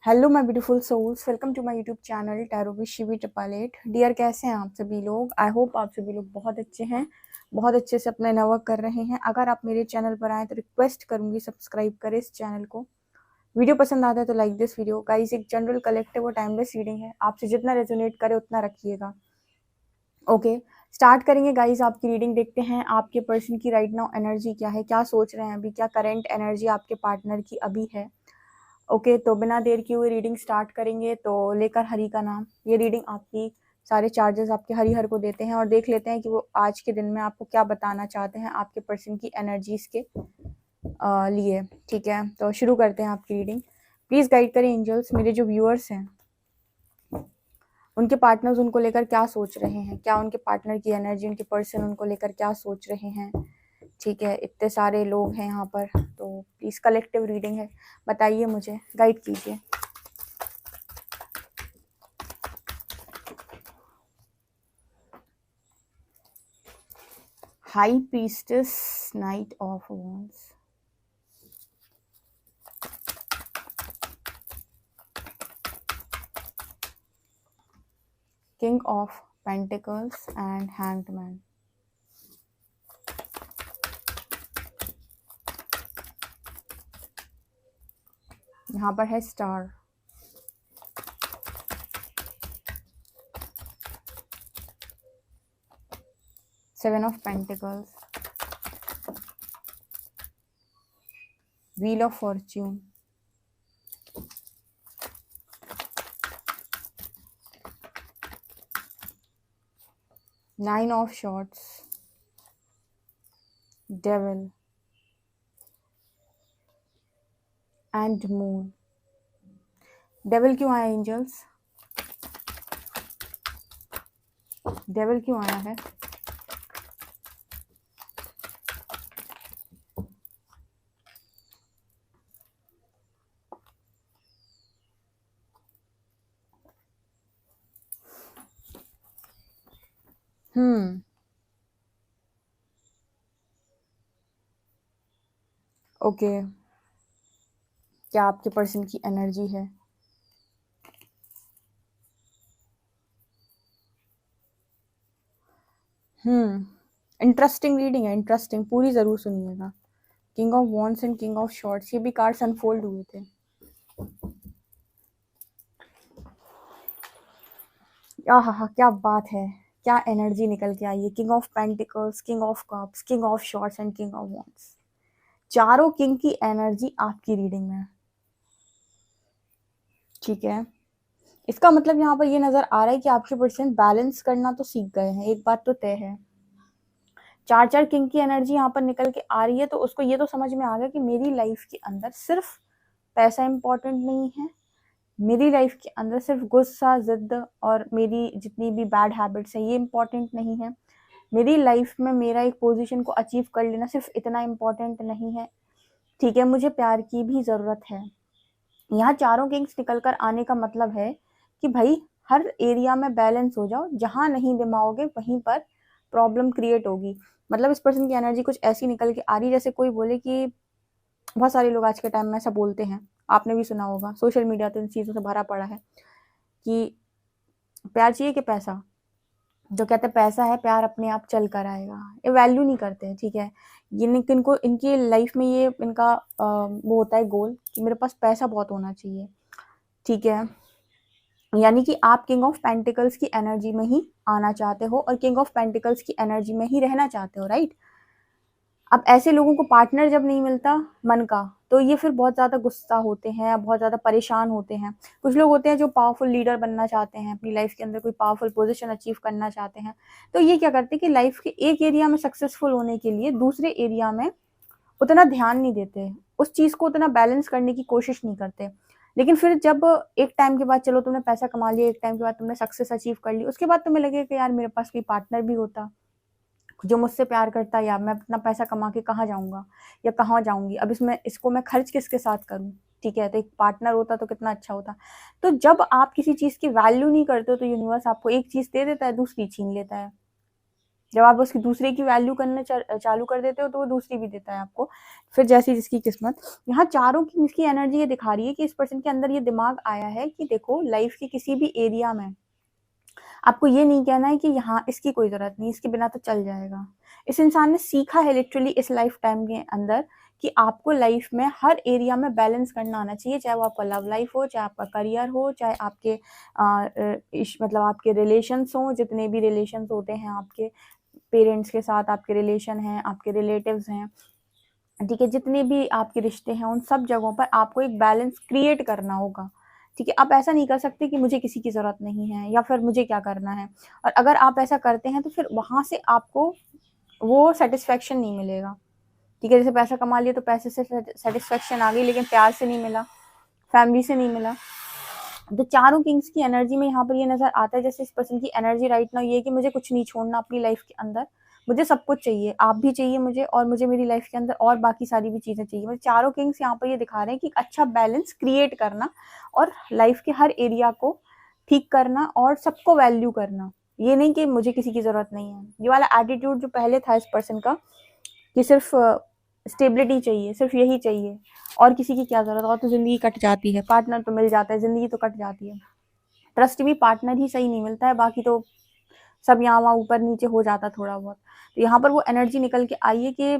Hello my beautiful souls, welcome to my YouTube channel tarot with Shivi triple 8। Dear, कैसे हैं आप सभी लोग? आई होप आप सभी लोग बहुत अच्छे हैं, बहुत अच्छे से अपना वर्क कर रहे हैं। अगर आप मेरे चैनल पर आए तो रिक्वेस्ट करूंगी सब्सक्राइब करें इस चैनल को। वीडियो पसंद आता है तो लाइक दिस वीडियो। गाइस, एक जनरल कलेक्टिव और टाइमलेस रीडिंग है, आपसे जितना रेजोनेट करे उतना रखिएगा। ओके, स्टार्ट करेंगे गाइस आपकी रीडिंग। देखते हैं आपके पर्सन की राइट नाउ एनर्जी क्या है, क्या सोच रहे हैं अभी, क्या करंट एनर्जी आपके पार्टनर की अभी है। ओके, तो बिना देर किए हुए रीडिंग स्टार्ट करेंगे। तो लेकर हरि का नाम, ये रीडिंग आपकी सारे चार्जेस आपके हरिहर को देते हैं और देख लेते हैं कि वो आज के दिन में आपको क्या बताना चाहते हैं आपके पर्सन की एनर्जीज के लिए। ठीक है, तो शुरू करते हैं आपकी रीडिंग। प्लीज गाइड करें एंजल्स, मेरे जो व्यूअर्स हैं उनके पार्टनर्स उनको लेकर क्या सोच रहे हैं, क्या उनके पार्टनर की एनर्जी, उनके पर्सन उनको लेकर क्या सोच रहे हैं। ठीक है, इतने सारे लोग हैं यहाँ पर, तो प्लीज कलेक्टिव रीडिंग है, बताइए, मुझे गाइड कीजिए। High Priestess, Knight of Wands, King of Pentacles and Hanged Man. यहाँ पर है star, seven of pentacles, wheel of Fortune, nine of shorts, devil and moon. Devil क्यों आया एंजल्स? डेविल क्यों आया है? ओके, क्या आपके पर्सन की एनर्जी है? इंटरेस्टिंग रीडिंग है, इंटरेस्टिंग, पूरी जरूर सुनिएगा। King of wands and king of shorts, ये भी कार्ड्स अनफोल्ड हुए थे। आहा, क्या बात है, क्या एनर्जी निकल के आई है। King of pentacles, king of cups, king of shorts and king of wands. चारों किंग की एनर्जी आपकी रीडिंग में। ठीक है, इसका मतलब यहाँ पर ये नजर आ रहा है कि आपके पर्सन बैलेंस करना तो सीख गए हैं, एक बात तो तय है। चार चार किंग की एनर्जी यहाँ पर निकल के आ रही है, तो उसको ये तो समझ में आ गया कि मेरी लाइफ के अंदर सिर्फ पैसा इंपॉर्टेंट नहीं है, मेरी लाइफ के अंदर सिर्फ गुस्सा, जिद और मेरी जितनी भी बैड हैबिट्स है ये इंपॉर्टेंट नहीं है। मेरी लाइफ में मेरा एक पोजीशन को अचीव कर लेना सिर्फ इतना इम्पोर्टेंट नहीं है। ठीक है, मुझे प्यार की भी ज़रूरत है। यहाँ चारों किंग्स निकल कर आने का मतलब है कि भाई हर एरिया में बैलेंस हो जाओ, जहाँ नहीं दिमाओगे वहीं पर प्रॉब्लम क्रिएट होगी। मतलब इस पर्सन की एनर्जी कुछ ऐसी निकल के आ रही जैसे कोई बोले कि बहुत सारे लोग आज के टाइम में ऐसा बोलते हैं, आपने भी सुना होगा, सोशल मीडिया तो इन चीज़ों से भरा पड़ा है कि प्यार चाहिए कि पैसा। जो कहते हैं पैसा है, प्यार अपने आप चल कर आएगा, ये वैल्यू नहीं करते हैं। ठीक है, इनको इनकी लाइफ में ये इनका वो होता है गोल कि मेरे पास पैसा बहुत होना चाहिए। ठीक है, यानी कि आप किंग ऑफ पेंटिकल्स की एनर्जी में ही आना चाहते हो और किंग ऑफ पेंटिकल्स की एनर्जी में ही रहना चाहते हो, राइट। अब ऐसे लोगों को पार्टनर जब नहीं मिलता मन का, तो ये फिर बहुत ज़्यादा गुस्सा होते हैं, बहुत ज़्यादा परेशान होते हैं। कुछ लोग होते हैं जो पावरफुल लीडर बनना चाहते हैं, अपनी लाइफ के अंदर कोई पावरफुल पोजीशन अचीव करना चाहते हैं, तो ये क्या करते हैं कि लाइफ के एक एरिया में सक्सेसफुल होने के लिए दूसरे एरिया में उतना ध्यान नहीं देते, उस चीज़ को उतना बैलेंस करने की कोशिश नहीं करते। लेकिन फिर जब एक टाइम के बाद, चलो तुमने पैसा कमा लिया, एक टाइम के बाद तुमने सक्सेस अचीव कर ली, उसके बाद तुम्हें लगे कि यार मेरे पास कोई पार्टनर भी होता जो मुझसे प्यार करता, या मैं अपना पैसा कमा के कहाँ जाऊँगा या कहाँ जाऊँगी, अब इसको मैं खर्च किसके साथ करूँ। ठीक है, तो एक पार्टनर होता तो कितना अच्छा होता। तो जब आप किसी चीज़ की वैल्यू नहीं करते हो तो यूनिवर्स आपको एक चीज़ दे देता है, दूसरी छीन लेता है। जब आप उसकी दूसरे की वैल्यू करना चालू कर देते हो तो वो दूसरी भी देता है आपको, फिर जैसी जिसकी किस्मत। यहाँ चारों की इसकी एनर्जी ये दिखा रही है कि इस पर्सन के अंदर ये दिमाग आया है कि देखो लाइफ के किसी भी एरिया में आपको ये नहीं कहना है कि यहाँ इसकी कोई ज़रूरत नहीं, इसके बिना तो चल जाएगा। इस इंसान ने सीखा है लिटरली इस लाइफ टाइम के अंदर कि आपको लाइफ में हर एरिया में बैलेंस करना आना चाहिए, चाहे वो आपका लव लाइफ हो, चाहे आपका करियर हो, चाहे आपके मतलब आपके रिलेशंस हों, जितने भी रिलेशंस होते हैं आपके पेरेंट्स के साथ, आपके रिलेशन हैं, आपके रिलेटिव्स हैं, ठीक है, जितने भी आपके रिश्ते हैं, उन सब जगहों पर आपको एक बैलेंस क्रिएट करना होगा। ठीक है, आप ऐसा नहीं कर सकते कि मुझे किसी की ज़रूरत नहीं है या फिर मुझे क्या करना है। और अगर आप ऐसा करते हैं तो फिर वहाँ से आपको वो सेटिस्फेक्शन नहीं मिलेगा। ठीक है, जैसे पैसा कमा लिया तो पैसे से सेटिस्फेक्शन आ गई, लेकिन प्यार से नहीं मिला, फैमिली से नहीं मिला। तो चारों किंग्स की एनर्जी में यहाँ पर ये नज़र आता है जैसे इस पर्सन की एनर्जी राइट नाउ ये है कि मुझे कुछ नहीं छोड़ना अपनी लाइफ के अंदर, मुझे सब कुछ चाहिए, आप भी चाहिए मुझे, और मुझे मेरी लाइफ के अंदर और बाकी सारी भी चीज़ें चाहिए। मतलब चारों किंग्स यहाँ पर ये दिखा रहे हैं कि अच्छा बैलेंस क्रिएट करना और लाइफ के हर एरिया को ठीक करना और सबको वैल्यू करना। ये नहीं कि मुझे किसी की ज़रूरत नहीं है। ये वाला एटीट्यूड जो पहले था इस पर्सन का कि सिर्फ स्टेबिलिटी चाहिए, सिर्फ यही चाहिए, और किसी की क्या ज़रूरत, और तो ज़िंदगी कट जाती है, पार्टनर तो मिल जाता है, ज़िंदगी तो कट जाती है। ट्रस्ट भी पार्टनर ही सही नहीं मिलता है, बाकी तो सब यहाँ वहाँ ऊपर नीचे हो जाता थोड़ा बहुत। तो यहाँ पर वो एनर्जी निकल के आई है कि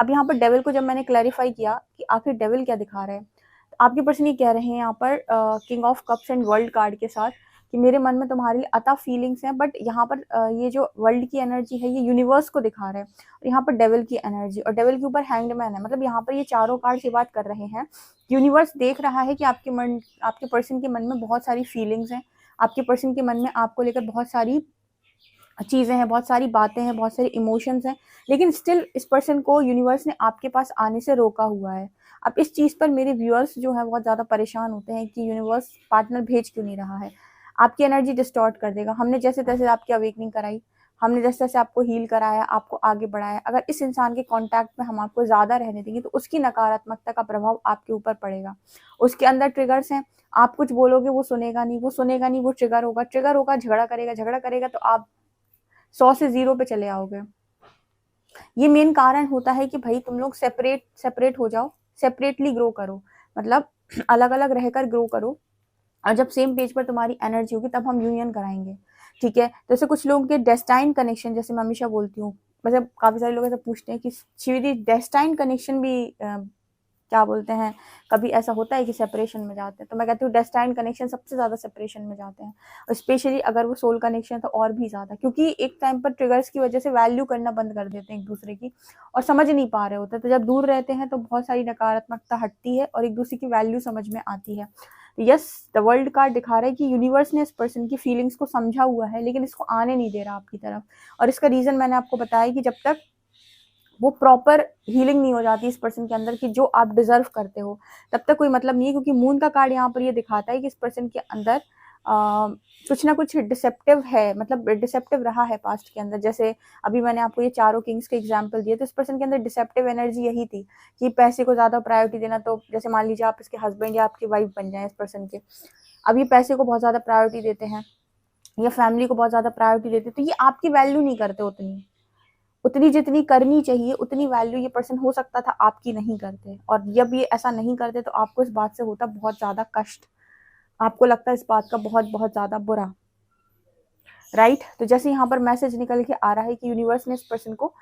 अब यहाँ पर डेविल को जब मैंने क्लैरिफाई किया कि आखिर डेविल क्या दिखा रहा है, तो आपके पर्सन ये कह रहे हैं यहाँ पर king of cups and world card के साथ कि मेरे मन में तुम्हारे लिए अता फीलिंग्स हैं, बट यहाँ पर ये जो वर्ल्ड की एनर्जी है ये यूनिवर्स को दिखा रहा है, और यहाँ पर डेविल की एनर्जी, और डेविल के ऊपर हैंग्ड मैन है। मतलब यहाँ पर ये चारों कार्ड से बात कर रहे हैं, यूनिवर्स देख रहा है कि आपके पर्सन के मन में बहुत सारी फीलिंग्स हैं, आपके पर्सन के मन में आपको लेकर बहुत सारी चीज़ें हैं, बहुत सारी बातें हैं, बहुत सारे इमोशंस हैं, लेकिन स्टिल इस पर्सन को यूनिवर्स ने आपके पास आने से रोका हुआ है। अब इस चीज़ पर मेरे व्यूअर्स जो है बहुत ज़्यादा परेशान होते हैं कि यूनिवर्स पार्टनर भेज क्यों नहीं रहा है। आपकी एनर्जी डिस्टॉर्ट कर देगा। हमने जैसे तैसे आपकी अवेकनिंग कराई, हमने जैसे तैसे आपको हील कराया, आपको आगे बढ़ाया, अगर इस इंसान के कॉन्टैक्ट में हम आपको ज़्यादा रहने देंगे तो उसकी नकारात्मकता का प्रभाव आपके ऊपर पड़ेगा। उसके अंदर ट्रिगर्स हैं, आप कुछ बोलोगे वो सुनेगा नहीं, वो सुनेगा नहीं, वो ट्रिगर होगा, झगड़ा करेगा तो आप 100 से 0 पे चले आओगे। ये मेन कारण होता है कि भाई तुम लोग सेपरेट हो जाओ, सेपरेटली ग्रो करो, मतलब अलग अलग रहकर ग्रो करो, और जब सेम पेज पर तुम्हारी एनर्जी होगी तब हम यूनियन कराएंगे। ठीक है, जैसे कुछ लोगों के डेस्टाइन कनेक्शन, जैसे मैं हमेशा बोलती हूँ, मतलब काफ़ी सारे लोग ऐसा पूछते हैं कि शिविदी डेस्टाइन कनेक्शन भी क्या बोलते हैं, कभी ऐसा होता है कि सेपरेशन में जाते हैं? तो मैं कहती हूँ डेस्टाइन कनेक्शन सबसे ज़्यादा सेपरेशन में जाते हैं, और स्पेशली अगर वो सोल कनेक्शन है तो और भी ज़्यादा, क्योंकि एक टाइम पर ट्रिगर्स की वजह से वैल्यू करना बंद कर देते हैं एक दूसरे की और समझ नहीं पा रहे होते। तो जब दूर रहते हैं तो बहुत सारी नकारात्मकता हटती है और एक दूसरे की वैल्यू समझ में आती है। यस, द वर्ल्ड कार्ड दिखा रहा है कि यूनिवर्स ने इस पर्सन की फीलिंग्स को समझा हुआ है, लेकिन इसको आने नहीं दे रहा आपकी तरफ। और इसका रीज़न मैंने आपको बताया कि जब तक वो प्रॉपर हीलिंग नहीं हो जाती इस पर्सन के अंदर कि जो आप डिजर्व करते हो, तब तक कोई मतलब नहीं है। क्योंकि मून का कार्ड यहाँ पर ये दिखाता है कि इस पर्सन के अंदर कुछ ना कुछ डिसेप्टिव है, मतलब डिसेप्टिव रहा है पास्ट के अंदर। जैसे अभी मैंने आपको ये चारों किंग्स के एग्जाम्पल दिए, तो इस पर्सन के अंदर डिसेप्टिव एनर्जी यही थी कि पैसे को ज़्यादा प्रायोरिटी देना। तो जैसे मान लीजिए आप इसके हस्बैंड या आपकी वाइफ बन जाए इस पर्सन के, अब ये पैसे को बहुत ज़्यादा प्रायोरिटी देते हैं या फैमिली को बहुत ज़्यादा प्रायोरिटी देते हैं, तो ये आपकी वैल्यू नहीं करते उतनी जितनी करनी चाहिए, उतनी वैल्यू ये पर्सन हो सकता था आपकी नहीं करते। और जब ये ऐसा नहीं करते तो आपको इस बात से होता बहुत ज़्यादा कष्ट, आपको लगता है इस बात का बहुत बहुत ज़्यादा बुरा, राइट। तो जैसे यहाँ पर मैसेज निकल के आ रहा है कि यूनिवर्स ने इस पर्सन को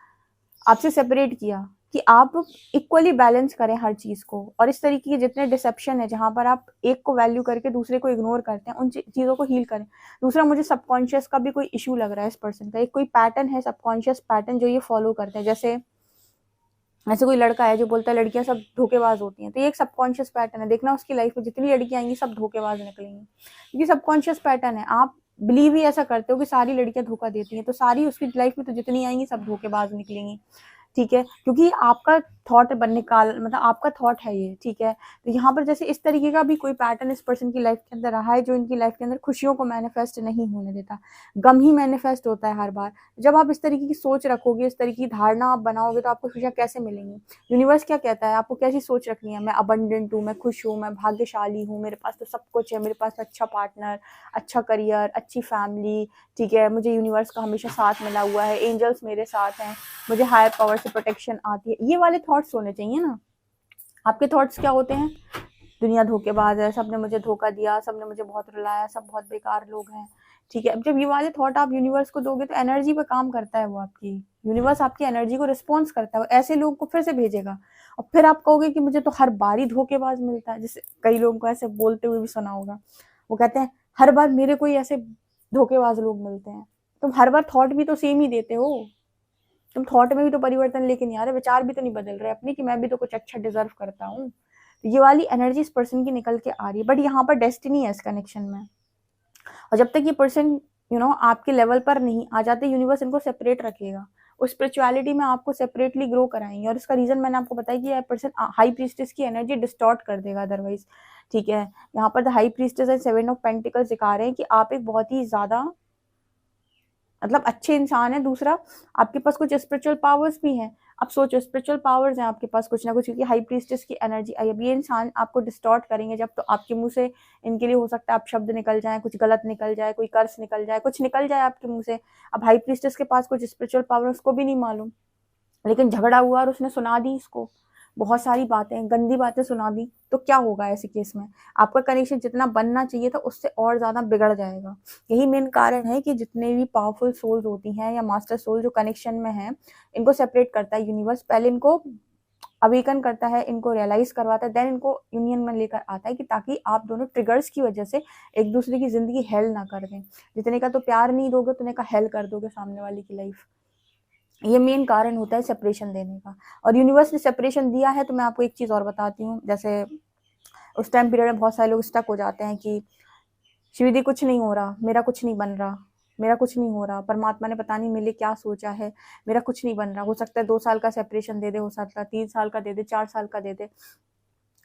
आपसे सेपरेट किया कि आप इक्वली बैलेंस करें हर चीज़ को, और इस तरीके के जितने डिसेप्शन है जहाँ पर आप एक को वैल्यू करके दूसरे को इग्नोर करते हैं, उन चीज़ों को हील करें। दूसरा, मुझे सबकॉन्शियस का भी कोई इशू लग रहा है इस पर्सन का, एक कोई पैटर्न है सबकॉन्शियस पैटर्न जो ये फॉलो करते हैं। जैसे ऐसे कोई लड़का है जो बोलता है लड़कियां सब धोखेबाज होती हैं, तो ये एक सबकॉन्शियस पैटर्न है। देखना उसकी लाइफ में जितनी लड़कियां आएंगी सब धोखेबाज निकलेंगी, क्योंकि सबकॉन्शियस पैटर्न है। आप बिलीव ही ऐसा करते हो कि सारी लड़कियां धोखा देती हैं, तो सारी उसकी लाइफ में तो जितनी आएंगी सब धोखेबाज निकलेंगी। ठीक है, क्योंकि आपका थॉट बनने का, मतलब आपका थॉट है ये, ठीक है। तो यहाँ पर जैसे इस तरीके का भी कोई पैटर्न इस पर्सन की लाइफ के अंदर रहा है जो इनकी लाइफ के अंदर खुशियों को मैनिफेस्ट नहीं होने देता, गम ही मैनिफेस्ट होता है हर बार। जब आप इस तरीके की सोच रखोगे, इस तरीके की धारणा आप बनाओगे, तो आपको खुशियाँ कैसे मिलेंगी? यूनिवर्स क्या कहता है, आपको कैसी सोच रखनी है? मैं अबंडेंट हूँ, मैं खुश हूँ, मैं भाग्यशाली हूँ, मेरे पास तो सब कुछ है, मेरे पास अच्छा पार्टनर, अच्छा करियर, अच्छी फैमिली, ठीक है, मुझे यूनिवर्स का हमेशा साथ मिला हुआ है, एंजल्स मेरे साथ हैं, मुझे हायर पावर से प्रोटेक्शन आती है। ये वाले थॉट्स होने चाहिए ना। आपके थॉट्स क्या होते हैं? दुनिया धोखेबाज है, सबने मुझे धोखा दिया, सबने मुझे बहुत रुलाया, सब बहुत बेकार लोग हैं, ठीक है। अब जब ये वाले थॉट आप यूनिवर्स को दोगे तो एनर्जी पे काम करता है वो आपकी, यूनिवर्स आपकी एनर्जी को रिस्पॉन्स करता है, वो ऐसे लोग को फिर से भेजेगा। और फिर आप कहोगे कि मुझे तो हर बार ही धोखेबाज मिलता है, जैसे कई लोगों को ऐसे बोलते हुए भी सुना होगा, वो कहते हैं हर बार मेरे को ही ऐसे धोखेबाज लोग मिलते हैं। तुम हर बार थॉट भी तो सेम ही देते हो, तुम थॉट में भी तो परिवर्तन लेके नहीं आ रहे, विचार भी तो नहीं बदल रहे अपने कि मैं भी तो कुछ अच्छा डिजर्व करता हूँ। ये वाली एनर्जी इस पर्सन की निकल के आ रही है, बट यहाँ पर डेस्टिनी है इस कनेक्शन में। और जब तक ये पर्सन आपके लेवल पर नहीं आ जाते, यूनिवर्स इनको सेपरेट रखेगा, उस स्पिरिचुअलिटी में आपको सेपरेटली ग्रो कराएंगे। और इसका रीजन मैंने आपको बताया कि ये पर्सन हाई प्रीस्टेस की एनर्जी डिस्टॉर्ट कर देगा अदरवाइज, ठीक है। यहाँ पर the high priestess and 7 of pentacles दिखा रहे हैं कि आप एक बहुत ही ज्यादा मतलब अच्छे इंसान है। दूसरा, आपके पास कुछ स्पिरिचुअल पावर्स भी हैं। अब सोचो, स्पिरिचुअल पावर्स हैं आपके पास कुछ ना कुछ, क्योंकि हाई प्रीस्टेस की एनर्जी आई। अब ये इंसान आपको डिस्टॉर्ट करेंगे जब, तो आपके मुंह से इनके लिए हो सकता है आप शब्द निकल जाए, कुछ गलत निकल जाए, कोई कर्स निकल जाए, कुछ निकल जाए आपके मुंह से। अब हाई प्रीस्टेस के पास कुछ स्पिरिचुअल पावर, उसको भी नहीं मालूम, लेकिन झगड़ा हुआ और उसने सुना दी इसको, बहुत सारी बातें, गंदी बातें सुना दी, तो क्या होगा ऐसे केस में? आपका कनेक्शन जितना बनना चाहिए था उससे और ज्यादा बिगड़ जाएगा। यही मेन कारण है कि जितने भी पावरफुल सोल्स होती हैं या मास्टर सोल जो कनेक्शन में है, इनको सेपरेट करता है यूनिवर्स। पहले इनको अवेकन करता है, इनको रियलाइज करवाता है, देन इनको यूनियन में लेकर आता है कि ताकि आप दोनों ट्रिगर्स की वजह से एक दूसरे की जिंदगी हेल ना कर दें। जितने का तो प्यार नहीं दोगे, उतने का हेल कर दोगे सामने वाले की लाइफ। ये मेन कारण होता है सेपरेशन देने का। और यूनिवर्स ने सेपरेशन दिया है, तो मैं आपको एक चीज और बताती हूँ। जैसे उस टाइम पीरियड में बहुत सारे लोग स्टक हो जाते हैं कि शिविदी कुछ नहीं हो रहा, मेरा कुछ नहीं बन रहा, मेरा कुछ नहीं हो रहा, परमात्मा ने पता नहीं मेरे लिए क्या सोचा है, मेरा कुछ नहीं बन रहा। हो सकता है 2 साल का सेपरेशन दे दे, हो सकता है 3 साल का दे दे, 4 साल का दे दे,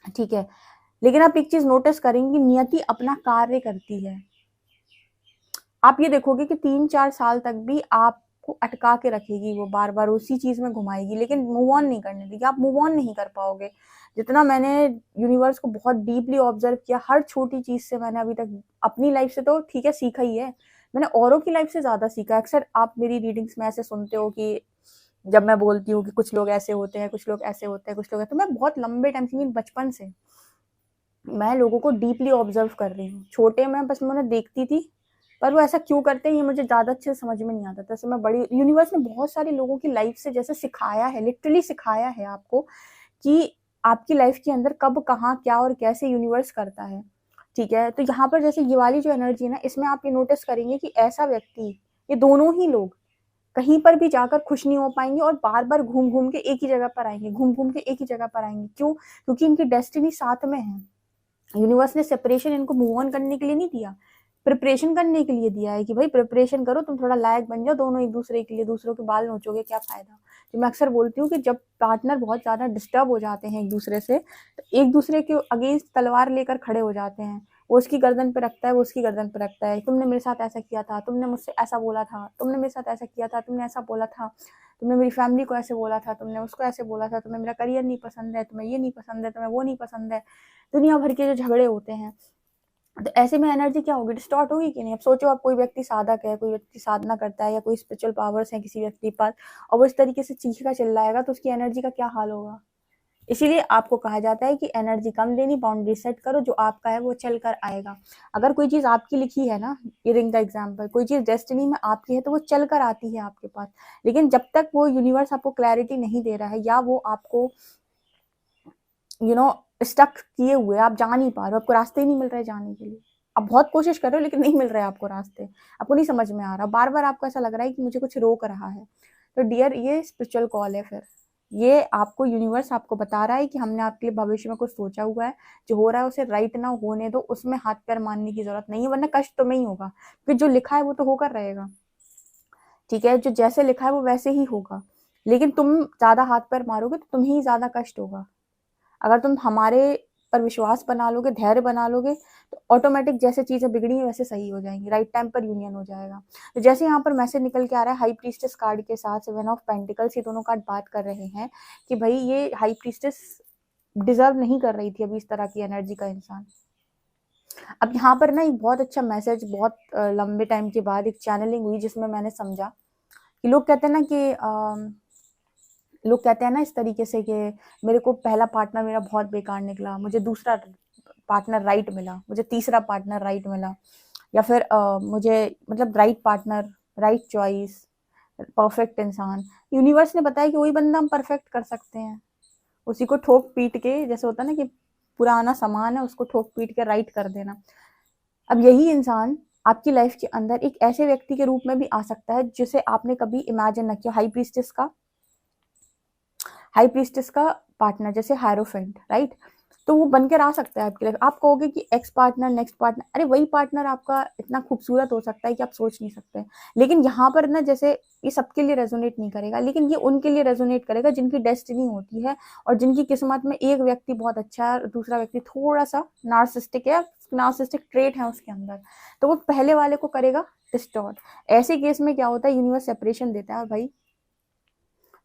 ठीक है। लेकिन आप एक चीज नोटिस करेंगे, नियति अपना कार्य करती है। आप ये देखोगे कि 3-4 साल तक भी आपको अटका के रखेगी, वो बार बार उसी चीज में घुमाएगी, लेकिन मूव ऑन नहीं करने देगी। आप मूव ऑन नहीं कर पाओगे। जितना मैंने यूनिवर्स को बहुत डीपली ऑब्जर्व किया, हर छोटी चीज से मैंने अभी तक अपनी लाइफ से तो ठीक है सीखा ही है, मैंने औरों की लाइफ से ज्यादा सीखा। अक्सर आप मेरी रीडिंग्स में ऐसे सुनते हो कि जब मैं बोलती हूँ कि कुछ लोग ऐसे होते हैं, कुछ लोग ऐसे होते हैं, कुछ लोग, तो मैं बहुत लंबे टाइम से, बचपन से मैं लोगों को डीपली ऑब्जर्व कर रही हूँ। छोटे में बस मैं देखती थी, पर वो ऐसा क्यों करते हैं ये मुझे ज्यादा अच्छे से समझ में नहीं आता था। जैसे मैं बड़ी, यूनिवर्स ने बहुत सारे लोगों की लाइफ से जैसे सिखाया है, लिटरली सिखाया है आपको कि आपकी लाइफ के अंदर कब, कहाँ, क्या और कैसे यूनिवर्स करता है, ठीक है। तो यहाँ पर जैसे ये वाली जो एनर्जी है ना, इसमें आप ये नोटिस करेंगे कि ऐसा व्यक्ति, ये दोनों ही लोग कहीं पर भी जाकर खुश नहीं हो पाएंगे और बार बार घूम घूम के एक ही जगह पर आएंगे, घूम घूम के एक ही जगह पर आएंगे। क्यों? क्योंकि इनकी डेस्टिनी साथ में है। यूनिवर्स ने सेपरेशन इनको मूव ऑन करने के लिए नहीं दिया, प्रिपरेशन करने के लिए दिया है कि भाई प्रिपरेशन करो, तुम थोड़ा लायक बन जाओ दोनों एक दूसरे के लिए। दूसरों के बाल नोचोगे क्या फायदा? तो मैं अक्सर बोलती हूँ कि जब पार्टनर बहुत ज्यादा डिस्टर्ब हो जाते हैं एक दूसरे से, तो एक दूसरे के अगेंस्ट तलवार लेकर खड़े हो जाते हैं। वो उसकी गर्दन पे रखता है, वो उसकी गर्दन पे रखता है, तुमने मेरे साथ ऐसा किया था, तुमने मुझसे ऐसा बोला था, तुमने मेरे साथ ऐसा किया था, तुमने ऐसा बोला था, तुमने मेरी फैमिली को ऐसे बोला था, तुमने उसको ऐसे बोला था, तुम्हें मेरा करियर नहीं पसंद है, तुम्हें ये नहीं पसंद है, तुम्हें वो नहीं पसंद है। दुनिया भर के जो झगड़े होते हैं, तो ऐसे में एनर्जी क्या होगी? डिस्टॉर्ट होगी कि नहीं? अब सोचो, आप कोई व्यक्ति साधक है, कोई व्यक्ति साधना करता है, या कोई स्पिरिचुअल पावर्स है किसी व्यक्ति के पास, और वो इस तरीके से चीखेगा चिल्लाएगा, तो उसकी एनर्जी का क्या हाल होगा? इसीलिए आपको कहा जाता है कि एनर्जी कम देनी, बाउंड्री सेट करो, जो आपका है वो चल कर आएगा। अगर कोई चीज आपकी लिखी है ना, ये रिंग द एग्जाम्पल, कोई चीज डेस्टिनी में आपकी है तो वो चल कर आती है आपके पास। लेकिन जब तक वो यूनिवर्स आपको क्लैरिटी नहीं दे रहा है, या वो आपको स्टक किए हुए, आप जा नहीं पा रहे हो, आपको रास्ते ही नहीं मिल रहे जाने के लिए, आप बहुत कोशिश कर रहे हो लेकिन नहीं मिल रहे आपको रास्ते, आपको नहीं समझ में आ रहा, बार बार आपको ऐसा लग रहा है कि मुझे कुछ रोक रहा है, तो डियर, ये स्पिरिचुअल कॉल है। फिर ये आपको यूनिवर्स आपको बता रहा है कि हमने आपके लिए भविष्य में कुछ सोचा हुआ है, जो हो रहा है उसे राइट ना होने दो, उसमें हाथ पैर मारने की जरूरत नहीं है, वरना कष्ट तो नहीं होगा, क्योंकि जो लिखा है वो तो होकर रहेगा, ठीक है। जो जैसे लिखा है वो वैसे ही होगा। लेकिन तुम ज़्यादा हाथ पैर मारोगे तो तुम्हें ही ज़्यादा कष्ट होगा। अगर तुम हमारे पर विश्वास बना लोगे, धैर्य बना लोगे, तो ऑटोमेटिक जैसे चीज़ें बिगड़ी हैं वैसे सही हो जाएंगी, राइट टाइम पर यूनियन हो जाएगा। तो जैसे यहाँ पर मैसेज निकल के आ रहा है हाई प्रीस्टेस कार्ड के साथ सेवन ऑफ पेंटिकल्स, ये दोनों कार्ड बात कर रहे हैं कि भाई ये हाई प्रीस्टेस डिजर्व नहीं कर रही थी अभी इस तरह की एनर्जी का इंसान। अब यहाँ पर ना एक बहुत अच्छा मैसेज, बहुत लंबे टाइम के बाद एक चैनलिंग हुई जिसमें मैंने समझा कि लोग कहते हैं ना कि लोग कहते हैं ना इस तरीके से कि मेरे को पहला पार्टनर मेरा बहुत बेकार निकला, मुझे दूसरा पार्टनर राइट मिला, मुझे तीसरा पार्टनर राइट मिला, या फिर मुझे मतलब right partner, right choice, perfect इंसान। यूनिवर्स ने बताया कि वही बंदा हम परफेक्ट कर सकते हैं, उसी को ठोक पीट के, जैसे होता है ना कि पुराना सामान है उसको ठोक पीट के राइट कर देना। अब यही इंसान आपकी लाइफ के अंदर एक ऐसे व्यक्ति के रूप में भी आ सकता है जिसे आपने कभी इमेजिन न किया। हाई प्रीस्टेस का पार्टनर जैसे हायरोफेंट, राइट? तो वो बनकर आ सकता है आपकी लाइफ। आप कहोगे कि एक्स पार्टनर, नेक्स्ट पार्टनर, अरे वही पार्टनर आपका इतना खूबसूरत हो सकता है कि आप सोच नहीं सकते। लेकिन यहाँ पर ना जैसे ये सबके लिए रेजोनेट नहीं करेगा, लेकिन ये उनके लिए रेजोनेट करेगा जिनकी डेस्टिनी होती है और जिनकी किस्मत में एक व्यक्ति बहुत अच्छा है और दूसरा व्यक्ति थोड़ा सा नार्सिस्टिक है, नार्सिस्टिक ट्रेट है उसके अंदर, तो वो पहले वाले को करेगा डिस्टॉर्ट। ऐसे केस में क्या होता है, यूनिवर्स सेपरेशन देता है, भाई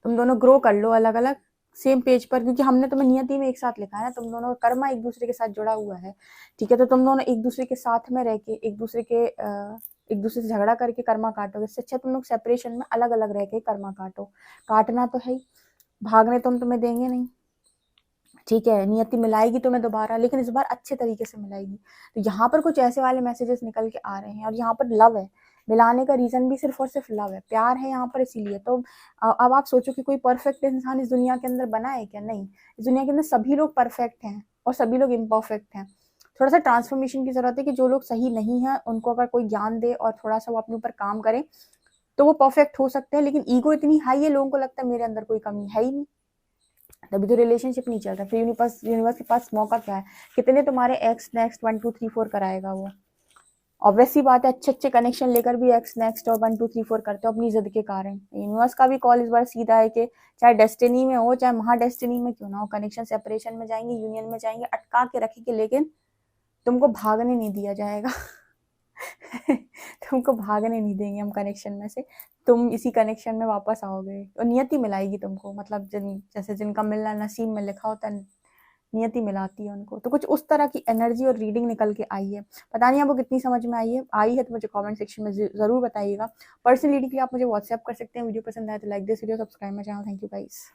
तुम दोनों ग्रो कर लो अलग अलग सेम पेज पर, क्योंकि हमने तुम्हें नियति में एक साथ लिखा है ना, तुम दोनों का कर्मा एक दूसरे के साथ जुड़ा हुआ है, ठीक है? तो तुम दोनों एक दूसरे के साथ में रह के एक दूसरे से झगड़ा करके कर्मा काटोगे, इससे अच्छा तुम लोग सेपरेशन में अलग अलग रह के कर्मा काटो। काटना तो है ही, भागने तो हम तुम्हें देंगे नहीं, ठीक है? नियति मिलाएगी तुम्हें दोबारा, लेकिन इस बार अच्छे तरीके से मिलाएगी। तो यहाँ पर कुछ ऐसे वाले मैसेजेस निकल के आ रहे हैं और यहाँ पर लव है, मिलाने का रीजन भी सिर्फ और सिर्फ लव है, प्यार है यहाँ पर, इसीलिए। तो अब आप सोचो कि कोई परफेक्ट इंसान इस दुनिया के अंदर बना है क्या? नहीं, इस दुनिया के अंदर सभी लोग परफेक्ट हैं और सभी लोग इम्परफेक्ट हैं। थोड़ा सा ट्रांसफॉर्मेशन की जरूरत है कि जो लोग सही नहीं है उनको अगर कोई ज्ञान दे और थोड़ा सा वो अपने ऊपर काम करें तो वो परफेक्ट हो सकते हैं। लेकिन ईगो इतनी हाई है, लोगों को लगता है मेरे अंदर कोई कमी है ही नहीं, तभी तो रिलेशनशिप नहीं चल रहा। फिर यूनिवर्स के पास मौका क्या है, कितने तुम्हारे एक्स नेक्स्ट 1 2 3 4 कराएगा वो? ऑब्वियस सी बात है, अच्छे अच्छे कनेक्शन लेकर भी एक्स नेक्स्ट और 1 2 3 4 करते हो अपनी जिद के कारण। यूनिवर्स का भी कॉल इस बार सीधा है कि चाहे डेस्टिनी में हो चाहे महा डेस्टिनी में क्यों ना हो, कनेक्शन सेपरेशन में जाएंगे, यूनियन में जाएंगे, अटका के रखेंगे, लेकिन तुमको भागने नहीं दिया जाएगा। तुमको भागने नहीं देंगे हम कनेक्शन में से, तुम इसी कनेक्शन में वापस आओगे और नियति मिलाएगी तुमको। मतलब जैसे जिनका मिलना नसीब में लिखा होता है, नियति मिलाती है उनको। तो कुछ उस तरह की एनर्जी और रीडिंग निकल के आई है। पता नहीं आपको कितनी समझ में आई है तो मुझे कमेंट सेक्शन में जरूर बताइएगा। पर्सनल रीडिंग के लिए आप मुझे व्हाट्सएप कर सकते हैं। वीडियो पसंद आए तो like this video, subscribe my channel. Thank you guys.